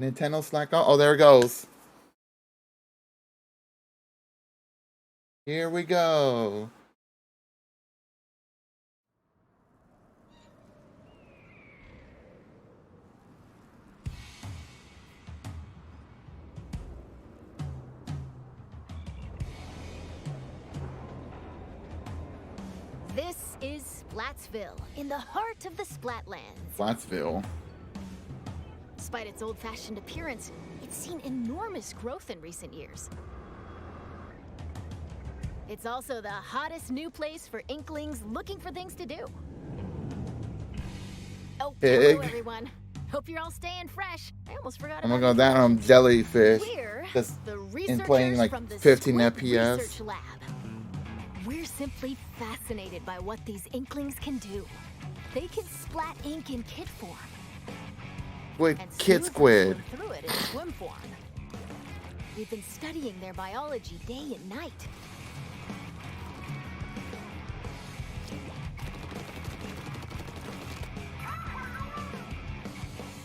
Nintendo Slack. Oh, there it goes. Here we go. This is Splatsville, in the heart of the Splatlands. Splatsville. Despite its old-fashioned appearance, it's seen enormous growth in recent years. It's also the hottest new place for Inklings looking for things to do. Oh, hello everyone. Hope you're all staying fresh. I almost forgot I'm about gonna go down on jellyfish. We're Just the in playing like from the 15 Squid FPS. Research Lab. We're simply fascinated by what these Inklings can do. They can splat ink in kid form. With And Kid smooth Squid. through it in swim form. We've been studying their biology day and night.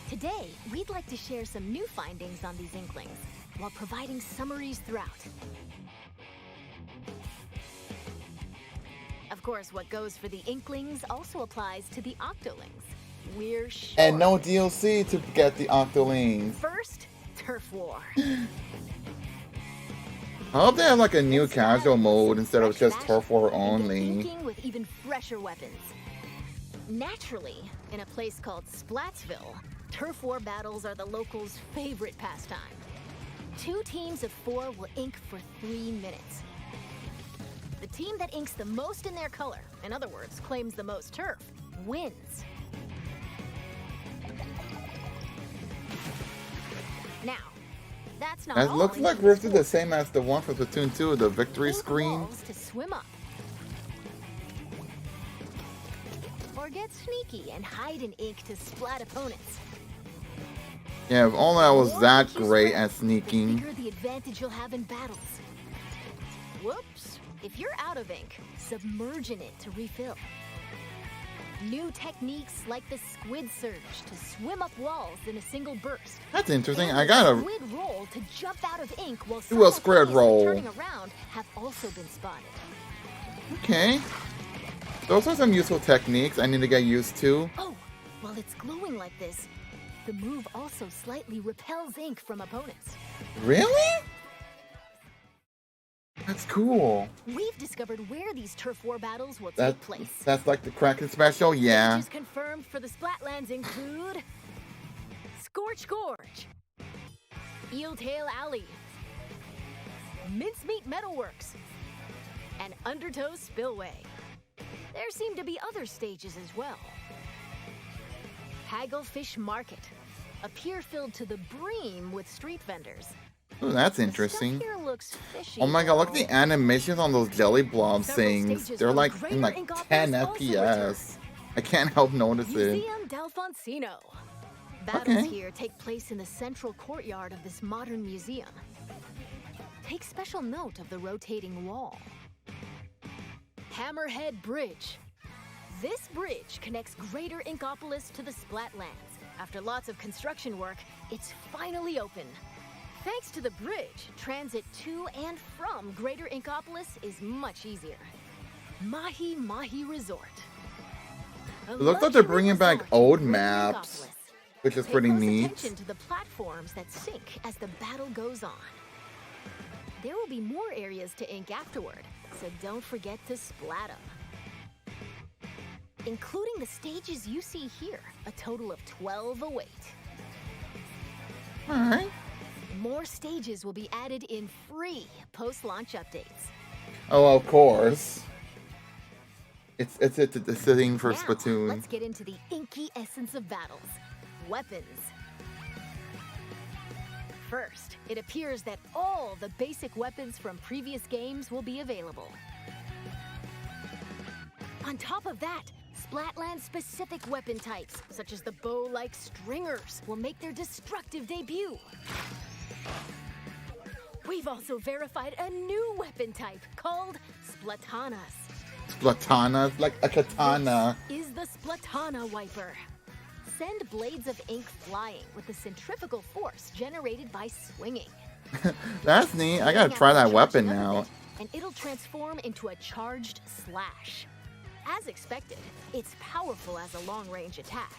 Today, we'd like to share some new findings on these Inklings, while providing summaries throughout. Of course, what goes for the Inklings also applies to the Octolings. We're sure. And no DLC to get the Octolings. First, Turf War. I hope they have like a new casual mode instead of just Turf War only. Inking with even fresher weapons. Naturally, in a place called Splatsville, Turf War battles are the locals' favorite pastime. 2 teams of 4 will ink for 3 minutes. The team that inks the most in their color, in other words, claims the most turf, wins. Now, that's not It all. looks like we're the same as the one for Splatoon 2, the victory Ink screen. walls to swim up. Or get sneaky and hide in ink to splat opponents. Yeah, if only I was The more that ink you great spread, at sneaking. The bigger the advantage you'll have in battles. Whoops. If you're out of ink, submerge in it to refill. New techniques like the squid surge to swim up walls in a single burst. That's interesting. And I the gotta squid roll to jump out of ink while do a squid simultaneously roll. turning around have also been spotted. Okay. Those are some useful techniques I need to get used to. Oh, while it's glowing like this, the move also slightly repels ink from opponents. Really? That's cool. We've discovered where these turf war battles will That, take place. that's like the Kraken special? Yeah. Stages confirmed for the Splatlands include Scorch Gorge, Eeltail Alley, Mincemeat Metalworks, and Undertow Spillway. There seem to be other stages as well. Hagglefish Market, a pier filled to the brim with street vendors. Ooh, that's The interesting. stuff here looks fishy, Oh my god, look at though. the animations on those jelly blob Several things. stages They're from like Greater in like Inkopolis 10 also FPS. I can't help noticing. Museum D'Alfonsino. Battles Okay. here take place in the central courtyard of this modern museum. Take special note of the rotating wall. Hammerhead Bridge. This bridge connects Greater Inkopolis to the Splatlands. After lots of construction work, it's finally open. Thanks to the bridge, transit to and from Greater Inkopolis is much easier. Mahi Mahi Resort. A It looks like they're luxury bringing back resort in old Greater maps, Inkopolis. which is Pay pretty close neat. attention to the platforms that sink as the battle goes on. There will be more areas to ink afterward, so don't forget to splat them. Including the stages you see here, a total of 12 await. Alright. More stages will be added in free post-launch updates. Oh, of course. It's a thing for Now, Splatoon. let's get into the inky essence of battles, weapons. First, it appears that all the basic weapons from previous games will be available. On top of that, Splatland-specific weapon types, such as the bow-like stringers, will make their destructive debut. We've also verified a new weapon type called Splatanas. Splatana, like a katana. This is the Splatana Wiper. send blades of ink flying with the centrifugal force generated by swinging. That's neat. I gotta Swing try after that weapon charging up a now. bit, and it'll transform into a charged slash. As expected, it's powerful as a long-range attack.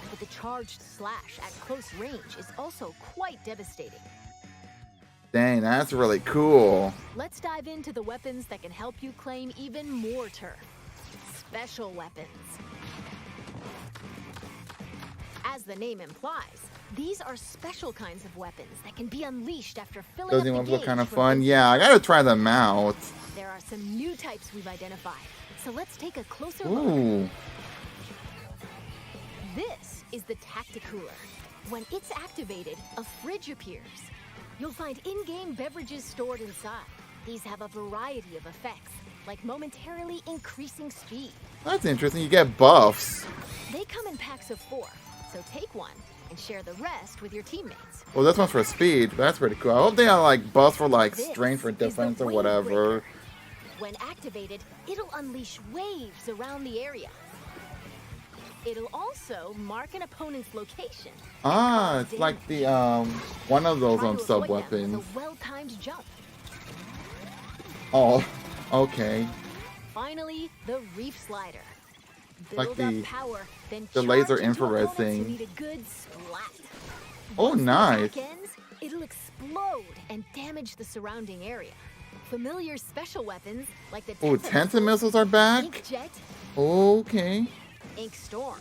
But the charged slash at close range is also quite devastating. Dang, that's really cool. Let's dive into the weapons that can help you claim even more turf. Special weapons. As the name implies, these are special kinds of weapons that can be unleashed after filling Those up the ones look gauge kind of from fun. inside. Yeah, I gotta try them out. There are some new types we've identified, so let's take a closer look. Ooh. This is the Tacticooler. When it's activated, a fridge appears. You'll find in-game beverages stored inside. These have a variety of effects, like momentarily increasing speed. That's interesting. You get buffs. They come in packs of 4, so take one and share the rest with your teammates. Well, this one's for speed. That's pretty cool. I hope they have like buffs for like This strength or is the defense or Wave whatever. Breaker. When activated, it'll unleash waves around the area. It'll also mark an opponent's location. Ah, it's like the one of those Try to sub avoid them weapons. with a well-timed jump. Oh, okay. Finally, the Reef Slider. Like Build up the- power, then the laser charge into infrared opponents who thing. need a good splat. Oh, Once the nice. attack ends, it'll explode and damage the surrounding area. Familiar special weapons like the Oh, Tenta missiles are back? Ink Jet, Okay. Ink Storm,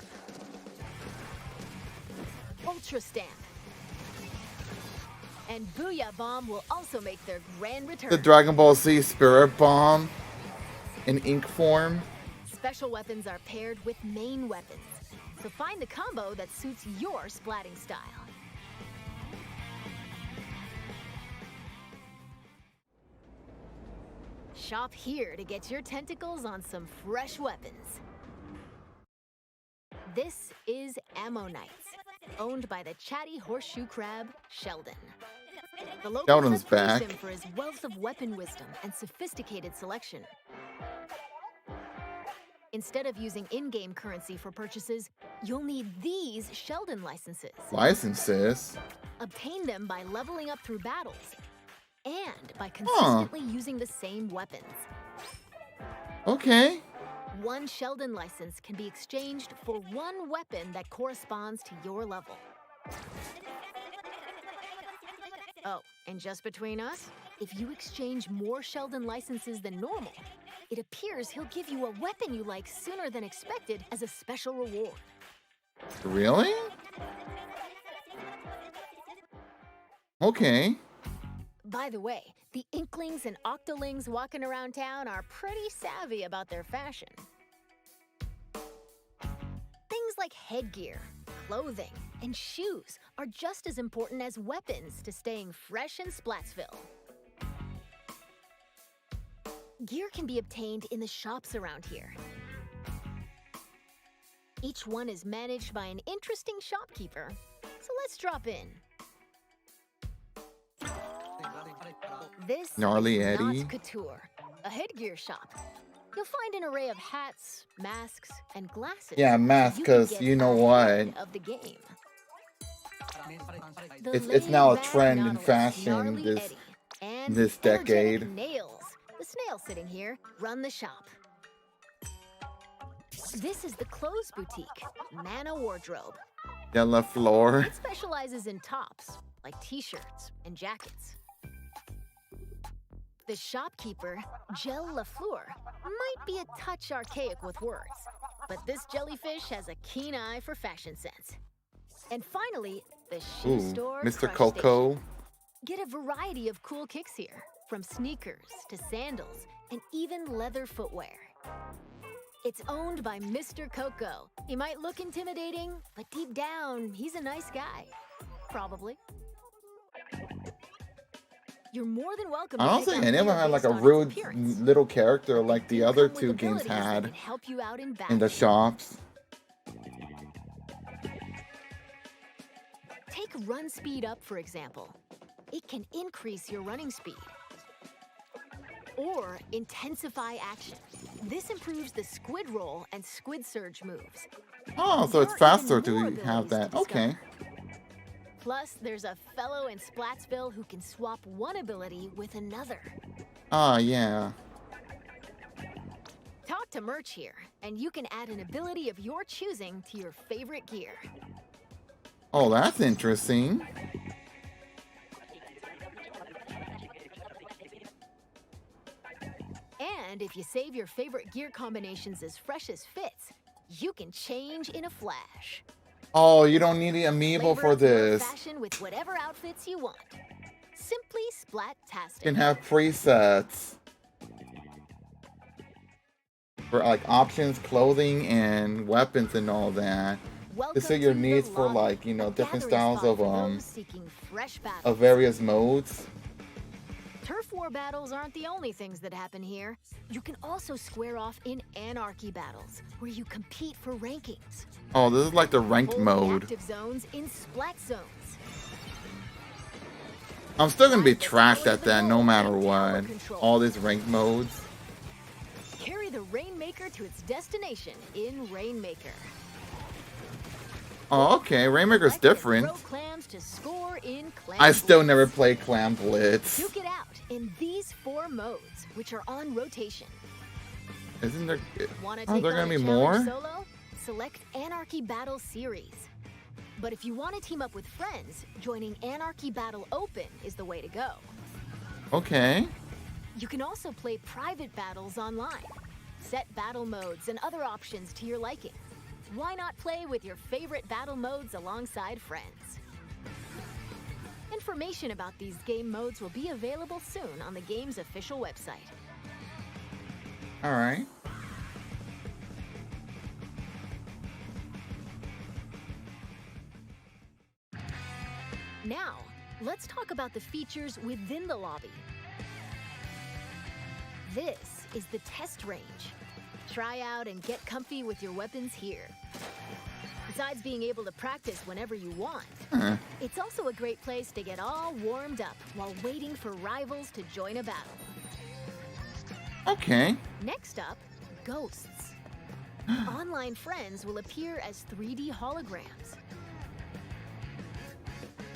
Ultra Stamp, and Booyah Bomb will also make their grand return. The Dragon Ball Z Spirit Bomb in ink form. Special weapons are paired with main weapons, so find the combo that suits your splatting style. Shop here to get your tentacles on some fresh weapons. This is Ammonites, owned by the chatty horseshoe crab, Sheldon. The locals Sheldon's have praised back. him for his wealth of weapon wisdom and sophisticated selection. Instead of using in-game currency for purchases, you'll need these Sheldon licenses. Licenses. Obtain them by leveling up through battles and by consistently using the same weapons. Okay. One Sheldon license can be exchanged for one weapon that corresponds to your level. Oh, and just between us, if you exchange more Sheldon licenses than normal, it appears he'll give you a weapon you like sooner than expected as a special reward. Really? Okay. By the way, the Inklings and Octolings walking around town are pretty savvy about their fashion. Things like headgear, clothing, and shoes are just as important as weapons to staying fresh in Splatsville. Gear can be obtained in the shops around here. Each one is managed by an interesting shopkeeper, so let's drop in. This Gnarly is Eddie. Not Couture, a headgear shop. You'll find an array of hats, masks, and glasses. Yeah, so mask, you can 'cause get you know ahead what? of the game. It's now a trend in fashion this decade. Nails, the snail sitting here, run the shop. This is the clothes boutique, Mana Wardrobe. De La Flor. It specializes in tops, like t-shirts and jackets. The shopkeeper, Gel Lafleur, might be a touch archaic with words, but this jellyfish has a keen eye for fashion sense. And finally, the shoe Ooh, store, Mr. Crush Coco. Station. Get a variety of cool kicks here, from sneakers to sandals and even leather footwear. It's owned by Mr. Coco. He might look intimidating, but deep down, he's a nice guy. Probably. You're more than welcome. I to don't pick think out any of them gear had like based a on its rude appearance. little character like the They other come with two games abilities that had can help you out in in battle. the shops. Take run speed up, for example. It can increase your running speed. Or intensify action. This improves the squid roll and squid surge moves. Oh, so There it's are faster even more to have abilities that. to Okay. discover. Plus, there's a fellow in Splatsville who can swap one ability with another. Ah, yeah. Talk to Merch here, and you can add an ability of your choosing to your favorite gear. Oh, that's interesting. And if you save your favorite gear combinations as fresh as fits, you can change in a flash. Oh, you don't need the amiibo Flavor for up your this. fashion with whatever outfits you want. Simply You Splat-tastic. can have presets for like options, clothing, and weapons and all that. To suit your needs for like, you know, different styles of various modes. Turf war battles aren't the only things that happen here. You can also square off in anarchy battles, where you compete for rankings. Oh, this is like the ranked Hold the mode. active zones in Splat zones. I'm still gonna be trash at that no matter what. All these ranked modes. Carry the Rainmaker to its destination in Rainmaker. Oh, okay. Rainmaker's Select and different. throw clams to score in Clam I still Blitz. never played Clam Blitz. Duke it out in these 4 modes, which are on rotation. Isn't there? Want to Oh, take there on gonna a be challenge more? solo? Select Anarchy Battle Series. But if you want to team up with friends, joining Anarchy Battle Open is the way to go. Okay. You can also play private battles online. Set battle modes and other options to your liking. Why not play with your favorite battle modes alongside friends? Information about these game modes will be available soon on the game's official website. All right. Now, let's talk about the features within the lobby. This is the test range. Try out and get comfy with your weapons here. Besides being able to practice whenever you want, it's also a great place to get all warmed up while waiting for rivals to join a battle. Okay. Next up, ghosts. Online friends will appear as 3D holograms.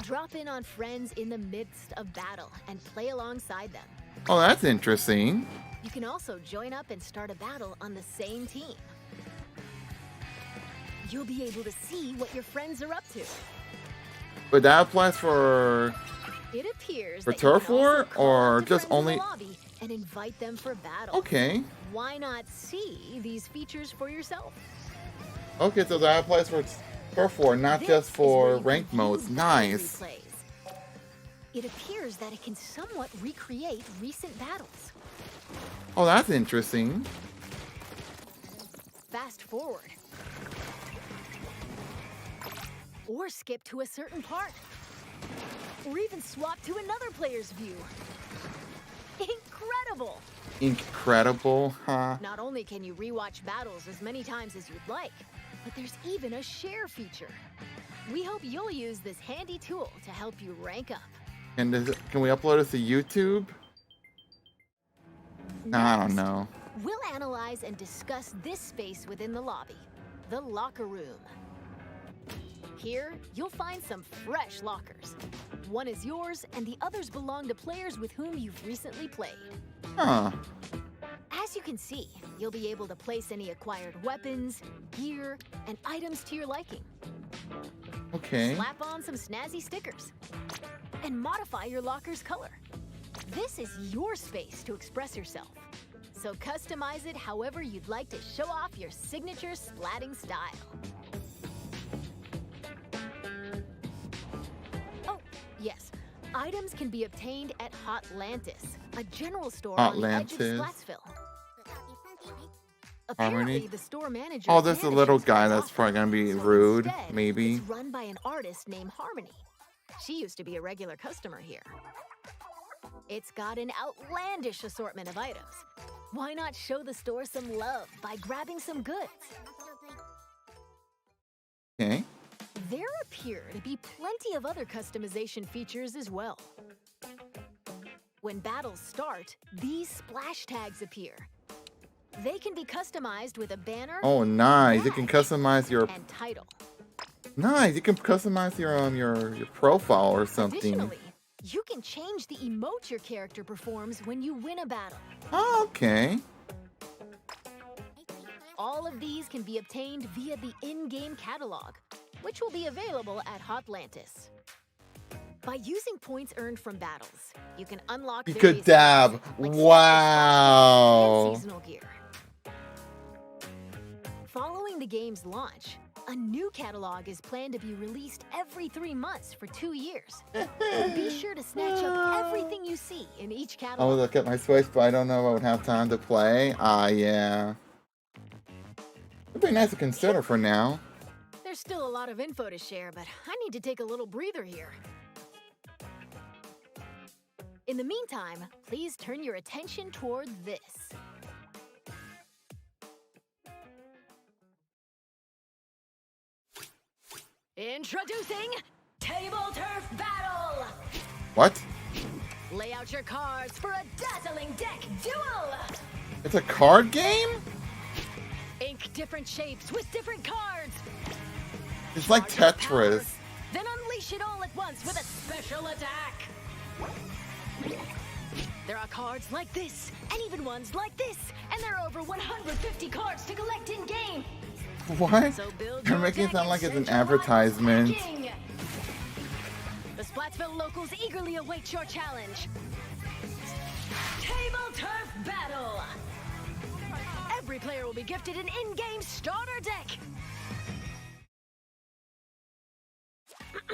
Drop in on friends in the midst of battle and play alongside them. Oh, that's interesting. You can also join up and start a battle on the same team. You'll be able to see what your friends are up to. But that applies for It appears For that you turf can also war call or up to just friends in the only- lobby and invite them for battle. Okay. Why not see these features for yourself? Okay, so that applies for turf war, not This just is where for you can ranked view modes. battle Nice. replays. It appears that it can somewhat recreate recent battles. Oh, that's interesting. Fast forward. Or skip to a certain part. Or even swap to another player's view. Incredible! Incredible, huh? Not only can you rewatch battles as many times as you'd like, but there's even a share feature. We hope you'll use this handy tool to help you rank up. And can we upload this to YouTube? I don't Next, know. We'll analyze and discuss this space within the lobby, the locker room. Here, you'll find some fresh lockers. One is yours, and the others belong to players with whom you've recently played. Huh. As you can see, you'll be able to place any acquired weapons, gear, and items to your liking. Okay. Slap on some snazzy stickers. And modify your locker's color. This is your space to express yourself. So customize it however you'd like to show off your signature splatting style. Oh, yes. Items can be obtained at Hotlantis, a general store on the edge of Hotlantis. Splatsville. Apparently, Harmony? the store manager Oh, there's a vanishes little from guy his that's office, probably gonna be so rude, instead, maybe. It's run by an artist named Harmony. She used to be a regular customer here. It's got an outlandish assortment of items. Why not show the store some love by grabbing some goods? Okay. There appear to be plenty of other customization features as well. When battles start, these splash tags appear. They can be customized with a banner. Oh, nice. You can customize your and title. Nice. You can customize your profile or something. Additionally, you can change the emote your character performs when you win a battle. Oh, okay. All of these can be obtained via the in-game catalog, which will be available at Hotlantis. By using points earned from battles, you can unlock You various could dab. items like Wow. and seasonal gear. Following the game's launch, a new catalog is planned to be released every 3 months for 2 years. Be sure to snatch up everything you see in each I would catalog. look at my Switch, but I don't know if I would have time to play. Yeah. It'd be nice to consider for now. There's still a lot of info to share, but I need to take a little breather here. In the meantime, please turn your attention toward this. Introducing Table Turf Battle! What? Lay out your cards for a dazzling deck duel! It's a card game? Ink different shapes with different cards! It's like Charge your Tetris. power, then unleash it all at once with a special attack! There are cards like this, and even ones like this, and there are over 150 cards to collect in-game! What? So build You're your making it deck sound and like it's send an your advertisement. packing. The Splatsville locals eagerly await your challenge. Table Turf Battle! Every player will be gifted an in-game starter deck!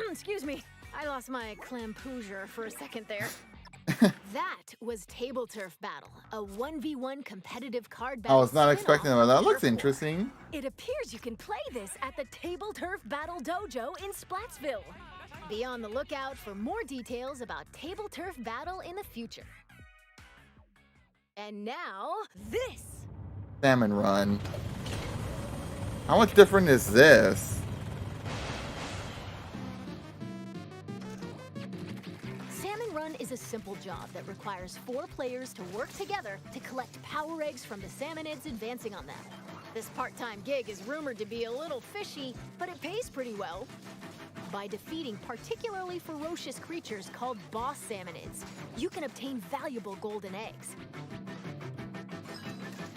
Excuse me, I lost my clampoosier for a second there. That was Table Turf Battle, a 1v1 competitive card battle. I was not expecting that. That looks Turf War. interesting. It appears you can play this at the Table Turf Battle Dojo in Splatsville. Be on the lookout for more details about Table Turf Battle in the future. And now, this! Salmon Run. How much different is this? Salmon Run is a simple job that requires 4 players to work together to collect power eggs from the salmonids advancing on them. This part-time gig is rumored to be a little fishy, but it pays pretty well. By defeating particularly ferocious creatures called boss salmonids, you can obtain valuable golden eggs.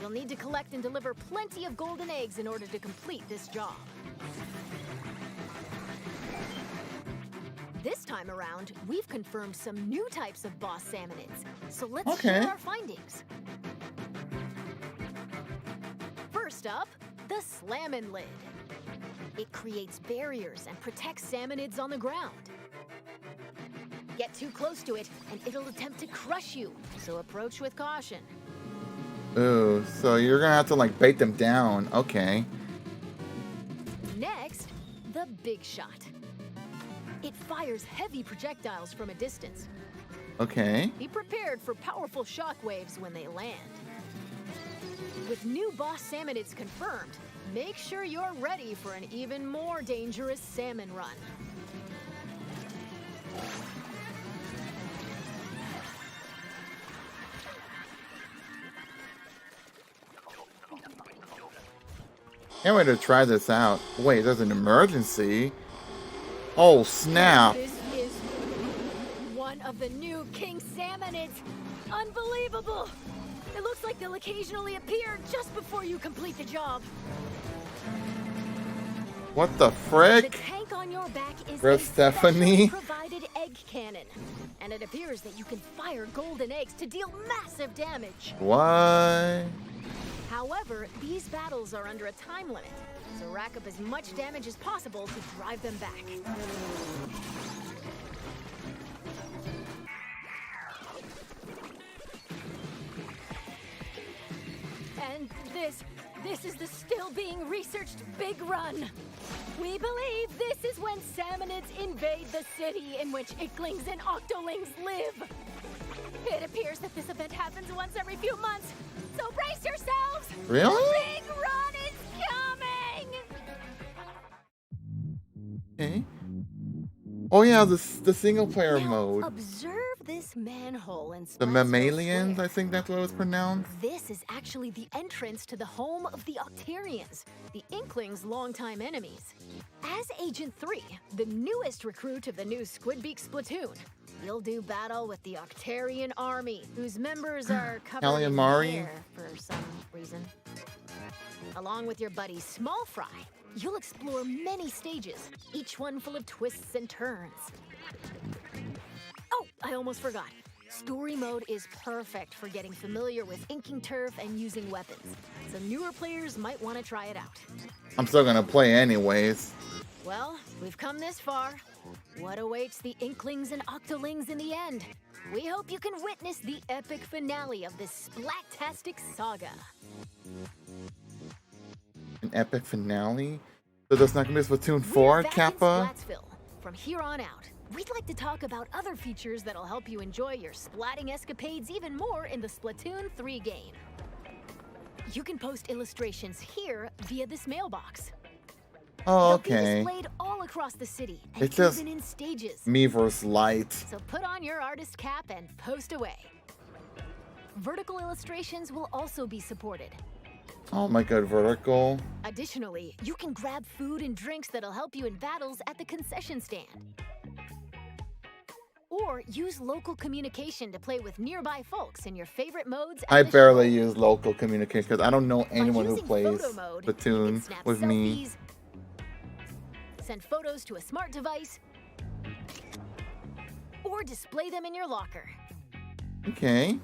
You'll need to collect and deliver plenty of golden eggs in order to complete this job. This time around, we've confirmed some new types of boss salmonids, so let's share our findings. First up, the Salmon Lid. It creates barriers and protects salmonids on the ground. Get too close to it, and it'll attempt to crush you, so approach with caution. Ooh, so you're gonna have to like bait them down. Okay. Next, the Big Shot. It fires heavy projectiles from a distance. Okay. Be prepared for powerful shockwaves when they land. With new boss salmonids confirmed, make sure you're ready for an even more dangerous salmon run. Can't wait to try this out. Wait, there's an emergency. Oh, snap. This is one of the new king salmonids. Unbelievable! It looks like they'll occasionally appear just before you complete the job. What the The frick? tank on your back is Ref a Stephanie? specially provided egg cannon, and it appears that you can fire golden eggs to deal massive damage. What? However, these battles are under a time limit, so rack up as much damage as possible to drive them back. And this is the still being researched Big Run. We believe this is when salmonids invade the city in which icklings and octolings live. It appears that this event happens once every few months, so brace yourselves! Really? Big Run is coming! Okay. Oh yeah, the single player mode. Observe this manhole in The Splatsville mammalians, Square? I think that's what it was pronounced. This is actually the entrance to the home of the Octarians, the Inklings' longtime enemies. As Agent 3, the newest recruit of the new Squidbeak Splatoon, you'll do battle with the Octarian army, whose members are covered in Calamari. hair for some reason. Along with your buddy Small Fry, you'll explore many stages, each one full of twists and turns. Oh, I almost forgot. Story mode is perfect for getting familiar with inking turf and using weapons, so newer players might want to try it out. I'm still gonna play anyways. Well, we've come this far. What awaits the Inklings and Octolings in the end? We hope you can witness the epic finale of this Splattastic saga. An epic finale? So there's not gonna be Splatoon We're 4, back in Kappa? Splatsville. From here on out, we'd like to talk about other features that'll help you enjoy your splatting escapades even more in the Splatoon 3 game. You can post illustrations here via this mailbox. Oh, They'll be okay. displayed all across the city and It's just even in stages. Miiverse Light. So put on your artist cap and post away. Vertical illustrations will also be supported. Oh my god, vertical. Additionally, you can grab food and drinks that'll help you in battles at the concession stand. Or use local communication to play with nearby folks in your favorite modes. I at the barely show. use local communication because I don't know By anyone who using plays photo mode, you can Splatoon snap with me. selfies, send photos to a smart device, or display them in your locker. Okay.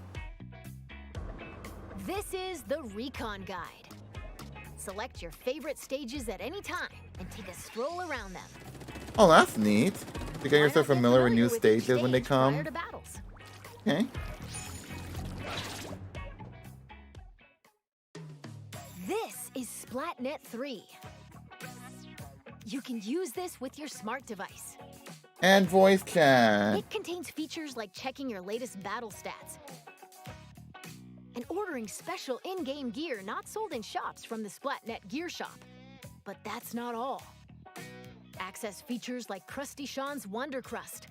This is the Recon Guide. Select your favorite stages at any time and take a stroll around them. Oh, that's neat. To get Why yourself not get familiar with new each stages when they stage prior come. to battles? Okay. This is Splatnet 3. You can use this with your smart device. And voice chat. It contains features like checking your latest battle stats and ordering special in-game gear not sold in shops from the Splatnet Gear Shop. But that's not all. Access features like Krusty Sean's Wonder Crust.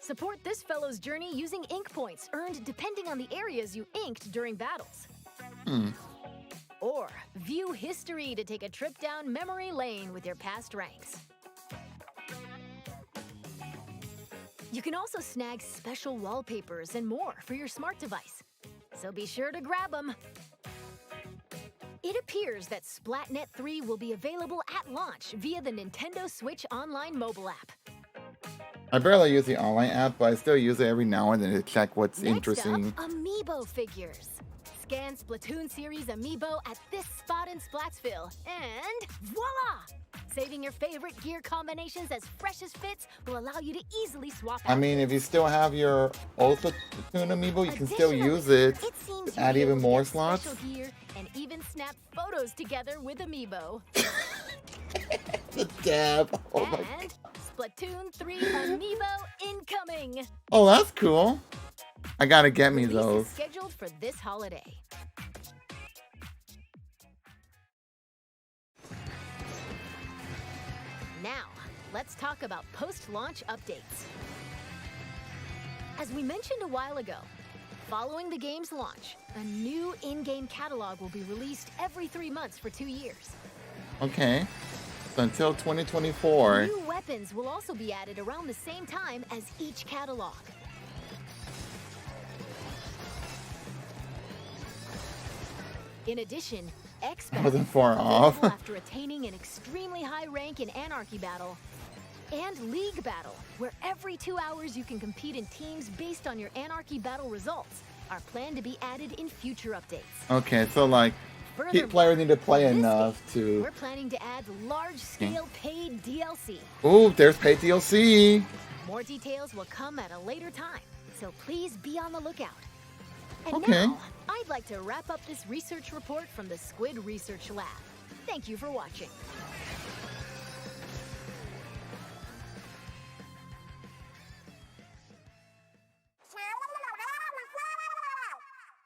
Support this fellow's journey using ink points earned depending on the areas you inked during battles. Or view history to take a trip down memory lane with your past ranks. You can also snag special wallpapers and more for your smart device. So be sure to grab them. It appears that Splatnet 3 will be available at launch via the Nintendo Switch Online mobile app. I barely use the online app, but I still use it every now and then to check what's Next interesting. up, Amiibo figures. Scan Splatoon series Amiibo at this spot in Splatsville, and voila! Saving your favorite gear combinations as fresh as fits will allow you to easily swap I mean, if you still have your old Splatoon amiibo, you can still use it seems to add you'll be even able to more get slots. special gear and even snap photos together with Amiibo. The dab. Oh my. And Splatoon 3 Amiibo incoming! Oh, that's cool. I gotta get me Release is those. scheduled for this holiday. Now, let's talk about post-launch updates. As we mentioned a while ago, following the game's launch, a new in-game catalog will be released every 3 months for 2 years. Okay. So until 2024. New weapons will also be added around the same time as each catalog. In addition, X I wasn't Battle, far off. available after attaining an extremely high rank in Anarchy Battle, and League Battle, where every 2 hours you can compete in teams based on your Anarchy Battle results, are planned to be added in future updates. Okay, so like, Furthermore, players need to play for this enough game, to. We're planning to add large-scale paid DLC. Ooh, there's paid DLC. More details will come at a later time, so please be on the lookout. And Okay. now, I'd like to wrap up this research report from the Squid Research Lab. Thank you for watching.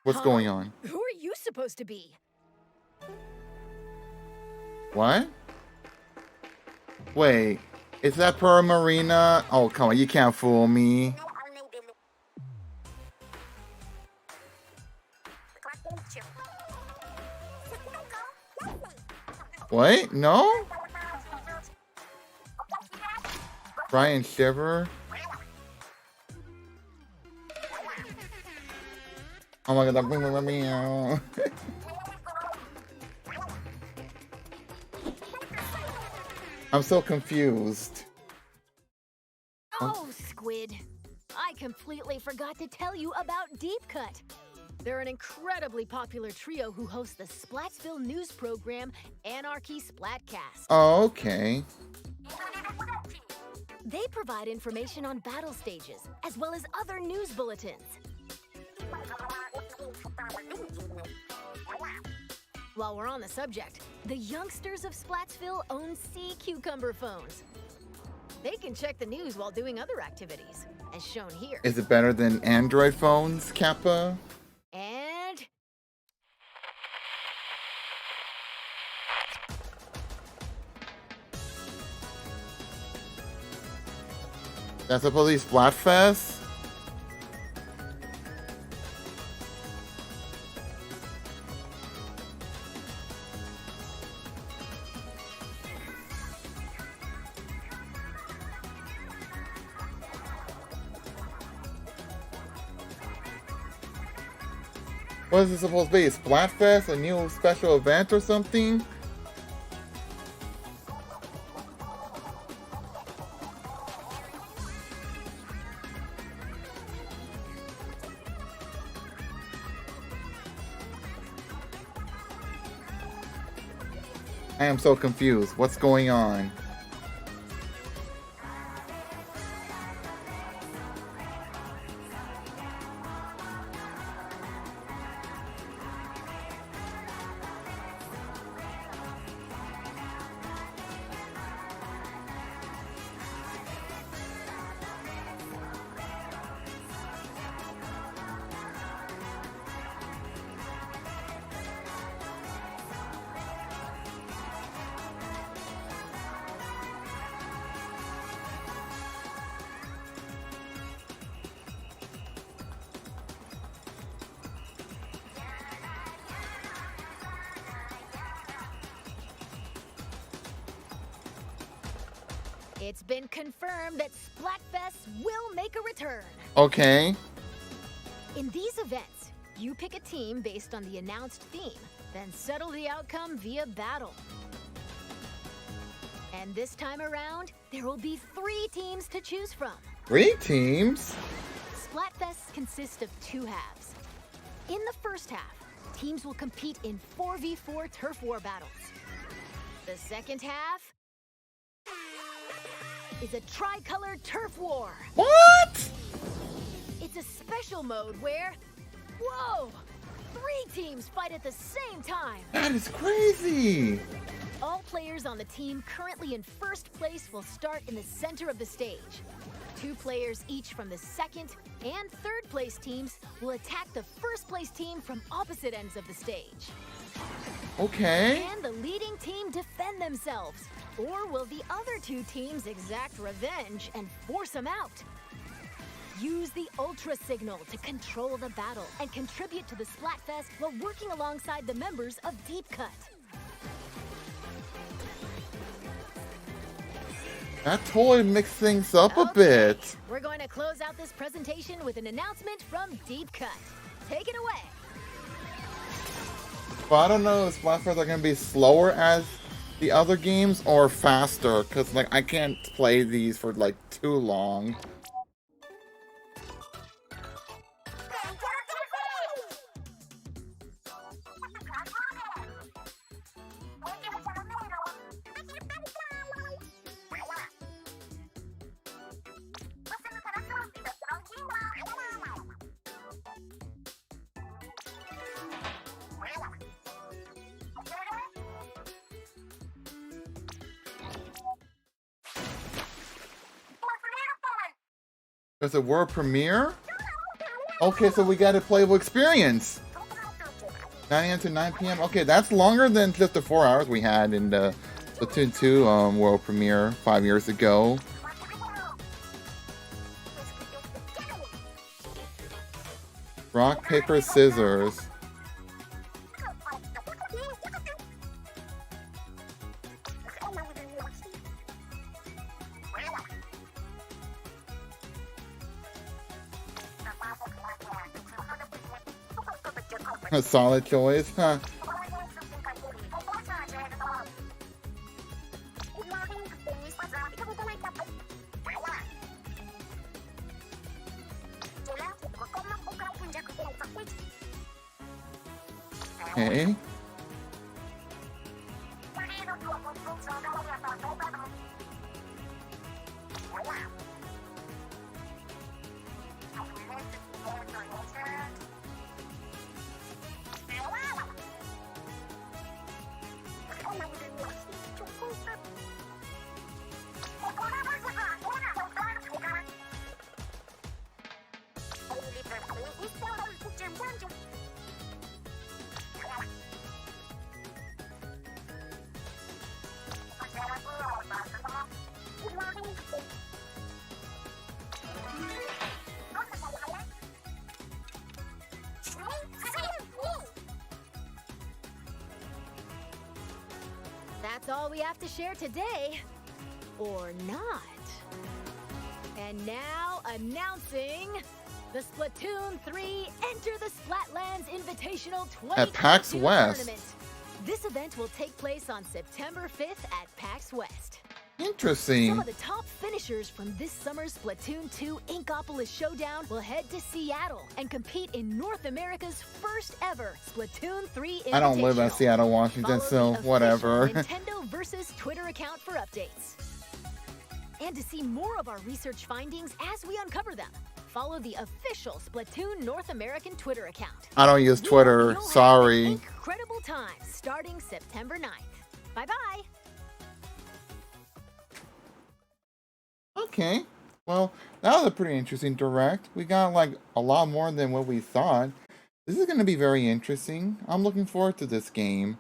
What's going on? Who are you supposed to be? What? Wait, is that per Marina? Oh, come on, you can't fool me. Wait, no? Brian Shiver? Oh my god, that I'm so confused. Oh, Squid. I completely forgot to tell you about Deep Cut. They're an incredibly popular trio who host the Splatsville news program, Anarchy Splatcast. Oh, okay. They provide information on battle stages, as well as other news bulletins. While we're on the subject, the youngsters of Splatsville own sea cucumber phones. They can check the news while doing other activities, as shown here. Is it better than Android phones, Kappa? And... That's supposed to be Splatfests? What is it supposed to be? Splatfest? A new special event or something? I am so confused. What's going on? It's been confirmed that Splatfests will make a return. Okay. In these events, you pick a team based on the announced theme, then settle the outcome via battle. And this time around, there will be 3 teams to choose from. 3 teams? Splatfests consist of 2 halves. In the first half, teams will compete in 4v4 turf war battles. The second half is a tricolored turf war. What? It's a special mode where, whoa, 3 teams fight at the same time. That is crazy. All players on the team currently in first place will start in the center of the stage. 2 players each from the second and third place teams will attack the first place team from opposite ends of the stage. Okay. Can the leading team defend themselves? Or will the other 2 teams exact revenge and force them out? Use the Ultra Signal to control the battle and contribute to the Splatfest while working alongside the members of Deep Cut. That totally mixed things up a bit. We're going to close out this presentation with an announcement from Deep Cut. Take it away. But I don't know if Splatfests are going to be slower as the other games or faster, because like I can't play these for like too long. There's a world premiere? Okay, so we got a playable experience. 9 a.m. to 9 p.m. Okay, that's longer than just the 4 hours we had in the Splatoon 2 world premiere 5 years ago. Rock, paper, scissors. A solid choice, huh? Okay. That's all we have to share today. Or not. And now, announcing the Splatoon 3 Enter the Splatlands Invitational 2022 At PAX West. tournament. This event will take place on September 5th at PAX West. Interesting. Some of the top finishers from this summer's Splatoon 2 Inkopolis Showdown will head to Seattle and compete in North America's first ever Splatoon 3 Invitational. I don't live in Seattle, Washington, Follow so the whatever. official Nintendo versus Twitter account for updates. And to see more of our research findings as we uncover them, follow the official Splatoon North American Twitter account. I don't use Twitter, You'll sorry. have an incredible time starting September 9th. Bye-bye. Okay. Well, that was a pretty interesting direct. We got like a lot more than what we thought. This is going to be very interesting. I'm looking forward to this game.